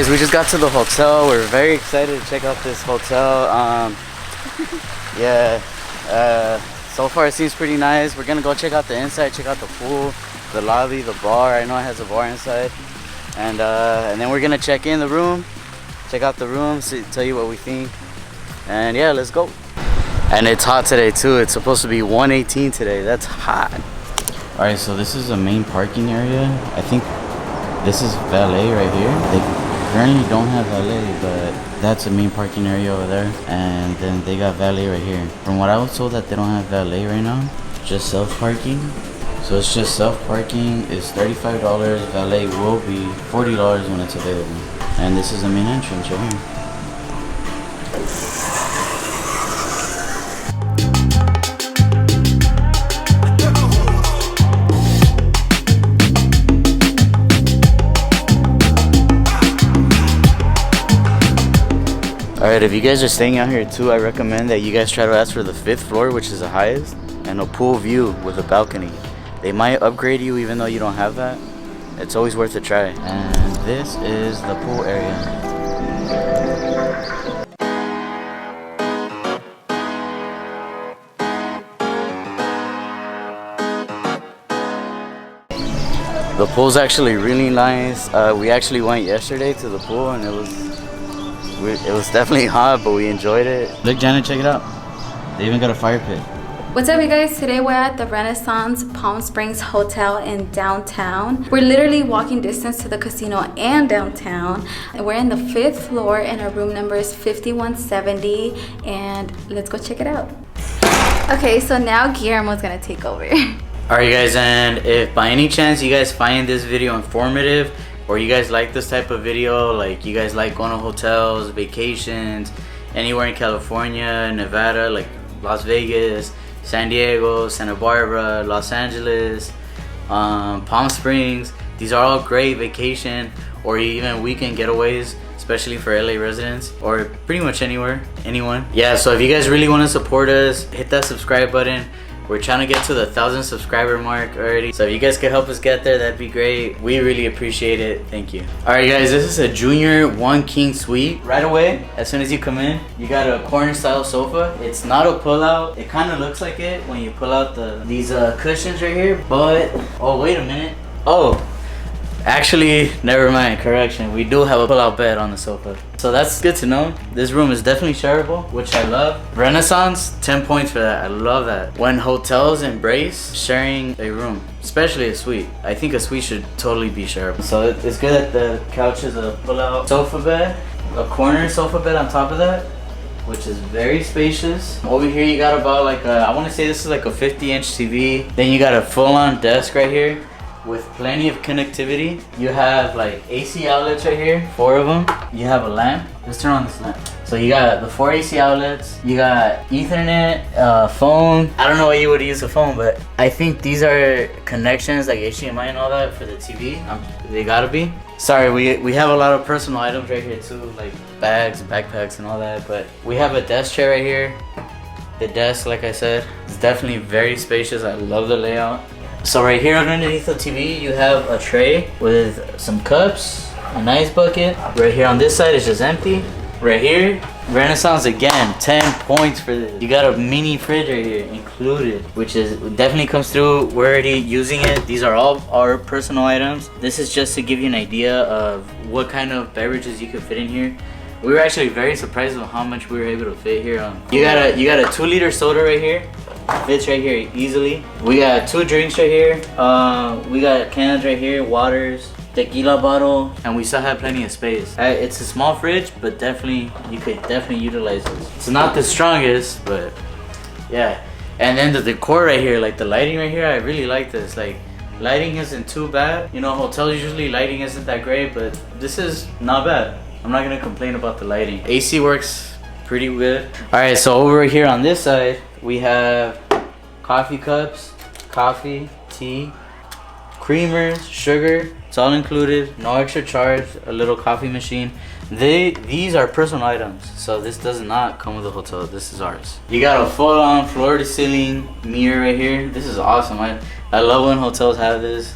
We just got to the hotel. We're very excited to check out this hotel. Yeah, so far it seems pretty nice. We're gonna go check out the inside, check out the pool, the lobby, the bar. I know it has a bar inside. And then we're gonna check in the room, check out the room, tell you what we think. And yeah, let's go. And it's hot today too. It's supposed to be 118 today. That's hot. All right, so this is the main parking area. I think this is valet right here. They currently don't have valet, but that's the main parking area over there. And then they got valet right here. From what I was told, that they don't have valet right now, just self-parking. So it's just self-parking is $35. Valet will be $40 when it's available. And this is the main entrance right here. Alright, if you guys are staying out here too, I recommend that you guys try to ask for the 5th floor, which is the highest, and a pool view with a balcony. They might upgrade you even though you don't have that. It's always worth a try. And this is the pool area. The pool's actually really nice. We actually went yesterday to the pool and it was definitely hot, but we enjoyed it. Look, Janet, check it out. They even got a fire pit. What's up, you guys? Today we're at the Renaissance Palm Springs Hotel in downtown. We're literally walking distance to the casino and downtown. And we're in the 5th floor and our room number is 5170. And let's go check it out. Okay, so now Guillermo's gonna take over. Alright guys, and if by any chance you guys find this video informative, or you guys like this type of video, like you guys like going to hotels, vacations, anywhere in California, Nevada, like Las Vegas, San Diego, Santa Barbara, Los Angeles, Palm Springs, these are all great vacation or even weekend getaways, especially for LA residents, or pretty much anyone. Yeah, so if you guys really want to support us, hit that subscribe button. We're trying to get to the 1,000 subscriber mark already. So if you guys could help us get there, that'd be great. We really appreciate it. Thank you. All right, guys, this is a junior 1 king suite. Right away, as soon as you come in, you got a corner style sofa. It's not a pull out. It kind of looks like it when you pull out these cushions right here. But, oh, wait a minute. Oh, actually, never mind, correction. We do have a pull out bed on the sofa. So that's good to know. This room is definitely shareable, which I love. Renaissance, 10 points for that. I love that. When hotels embrace sharing a room, especially a suite, I think a suite should totally be shareable. So it's good that the couch is a pull-out sofa bed, a corner sofa bed on top of that, which is very spacious. Over here you got about like I want to say this is like a 50-inch TV. Then you got a full-on desk right here with plenty of connectivity. You have like AC outlets right here, 4 of them. You have a lamp. Let's turn on this lamp. So you got the 4 AC outlets. You got Ethernet, phone. I don't know why you would use a phone, but I think these are connections like HDMI and all that for the TV. They gotta be. Sorry, we have a lot of personal items right here too, like bags, backpacks and all that, but we have a desk chair right here. The desk, like I said, is definitely very spacious. I love the layout. So right here underneath the TV, you have a tray with some cups, a nice bucket. Right here on this side is just empty. Right here, Renaissance again, 10 points for this. You got a mini fridge right here included, which is definitely comes through. We're already using it. These are all our personal items. This is just to give you an idea of what kind of beverages you could fit in here. We were actually very surprised with how much we were able to fit here. You got a 2-liter soda right here. Fits right here easily. We got 2 drinks right here. We got cans right here, waters, tequila bottle, and we still have plenty of space. It's a small fridge, but definitely you could definitely utilize this. It's not the strongest, but yeah. And then the decor right here, like the lighting right here, I really like this. Like, lighting isn't too bad. You know, hotels usually lighting isn't that great, but this is not bad. I'm not gonna complain about the lighting. AC works pretty good. All right, so over here on this side, we have coffee cups, coffee, tea, creamers, sugar. It's all included, no extra charge. A little coffee machine. These are personal items, so this does not come with the hotel. This is ours. You got a full-on floor-to-ceiling mirror right here. This is awesome. I love when hotels have this.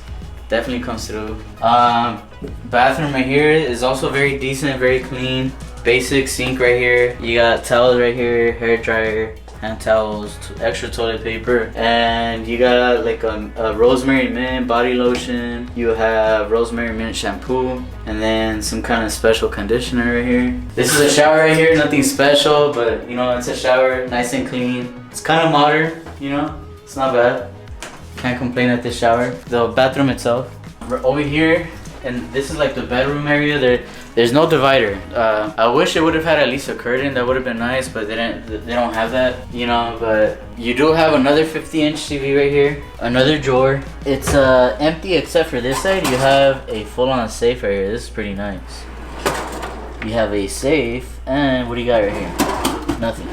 definitely comes through. Bathroom right here is also very decent, very clean. Basic sink right here. You got towels right here, hair dryer, hand towels, extra toilet paper, and you got like a rosemary mint body lotion. You have rosemary mint shampoo, and then some kind of special conditioner right here. This is a shower right here, nothing special, but you know, it's a shower, nice and clean. It's kind of modern, you know, it's not bad. Can't complain at this shower. The bathroom itself, we're over here, and this is like the bedroom area. There's no divider. I wish it would have had at least a curtain. That would have been nice, but they don't have that, you know. But you do have another 50-inch TV right here, another drawer. It's empty except for this side. You have a full-on safe right here. This is pretty nice. You have a safe, and what do you got right here? Nothing.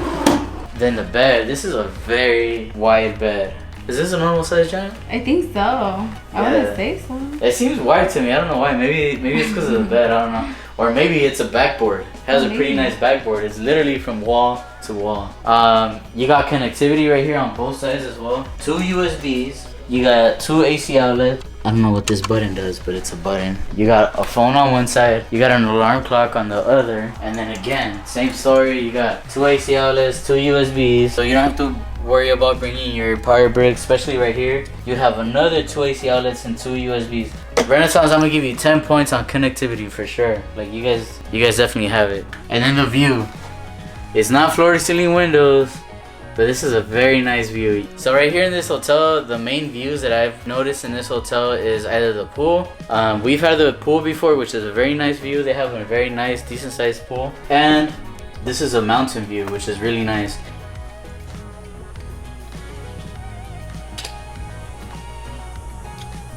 Then the bed. This is a very wide bed. Is this a normal size, Janet? I think so. I would say so. It seems wide to me. I don't know why. Maybe it's because of the bed. I don't know. Or maybe it's a backboard. It has a pretty nice backboard. It's literally from wall to wall. You got connectivity right here on both sides as well. 2 USBs. You got 2 AC outlets. I don't know what this button does, but it's a button. You got a phone on one side. You got an alarm clock on the other. And then again, same story. You got 2 AC outlets, 2 USBs. So you don't have to worry about bringing your power brick, especially right here. You have another 2 AC outlets and 2 USBs. Renaissance, I'm gonna give you 10 points on connectivity for sure. Like you guys definitely have it. And then the view. It's not floor to ceiling windows, but this is a very nice view. So right here in this hotel, the main views that I've noticed in this hotel is either the pool. We've had the pool before, which is a very nice view. They have a very nice, decent sized pool. And this is a mountain view, which is really nice.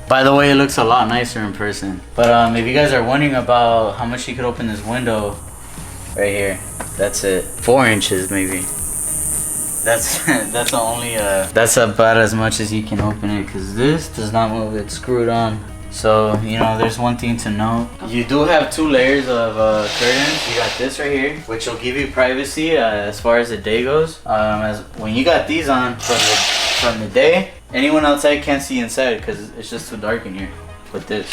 By the way, it looks a lot nicer in person. But if you guys are wondering about how much you could open this window, right here, that's it. 4 inches maybe. That's only that's about as much as you can open it, because this does not move. It's screwed on. So you know, there's one thing to know. You do have 2 layers of curtains. You got this right here, which will give you privacy as far as the day goes. As when you got these on from the day, anyone outside can't see inside because it's just too dark in here. With this,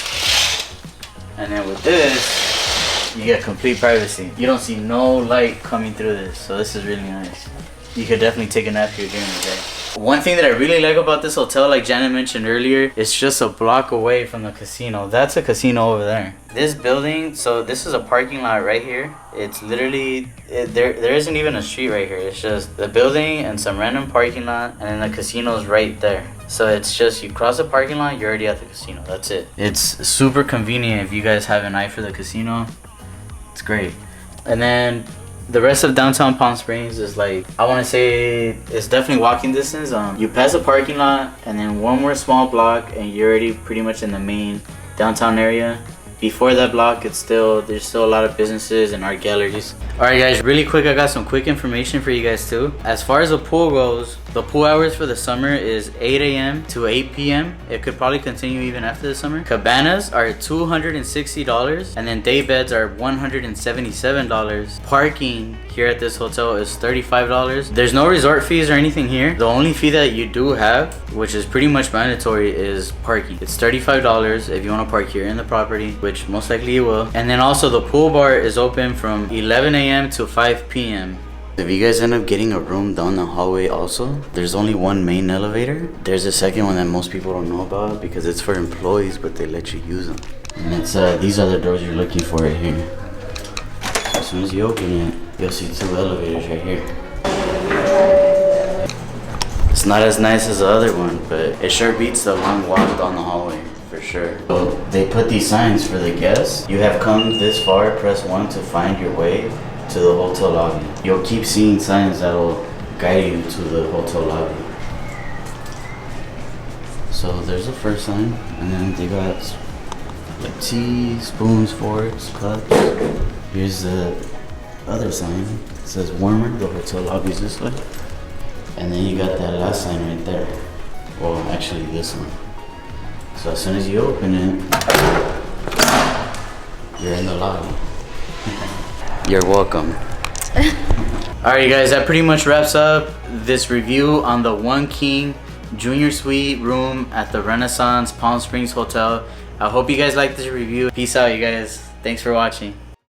and then with this, you get complete privacy. You don't see no light coming through this, so this is really nice. You could definitely take a nap here during the day. One thing that I really like about this hotel, like Janet mentioned earlier, it's just a block away from the casino. That's a casino over there. This building, so this is a parking lot right here. It's literally, there isn't even a street right here. It's just the building and some random parking lot, and then the casino's right there. So it's just, you cross the parking lot, you're already at the casino. That's it. It's super convenient if you guys have an eye for the casino. It's great. And then the rest of downtown Palm Springs is like, I want to say it's definitely walking distance. You pass a parking lot and then one more small block and you're already pretty much in the main downtown area. Before that block, there's still a lot of businesses and art galleries. Alright guys, really quick, I got some quick information for you guys too. As far as the pool goes, the pool hours for the summer is 8 a.m. to 8 p.m. It could probably continue even after the summer. Cabanas are $260 and then day beds are $177. Parking here at this hotel is $35. There's no resort fees or anything here. The only fee that you do have, which is pretty much mandatory, is parking. It's $35 if you want to park here in the property, which most likely you will. And then also the pool bar is open from 11 a.m. to 5 p.m. If you guys end up getting a room down the hallway also, there's only one main elevator. There's a second one that most people don't know about because it's for employees, but they let you use them. And it's these are the doors you're looking for right here. So as soon as you open it, you'll see 2 elevators right here. It's not as nice as the other one, but it sure beats the long walk down the hallway. For sure. So they put these signs for the guests. You have come this far, press 1 to find your way to the hotel lobby. You'll keep seeing signs that will guide you to the hotel lobby. So there's the first sign, and then they got like tea, spoons, forks, cups. Here's the other sign. It says warmer, the hotel lobby's this way. And then you got that last sign right there. Well, actually this one. So as soon as you open it, you're in the lobby. You're welcome. Alright guys, that pretty much wraps up this review on the One King junior suite room at the Renaissance Palm Springs Hotel. I hope you guys like this review. Peace out, you guys. Thanks for watching.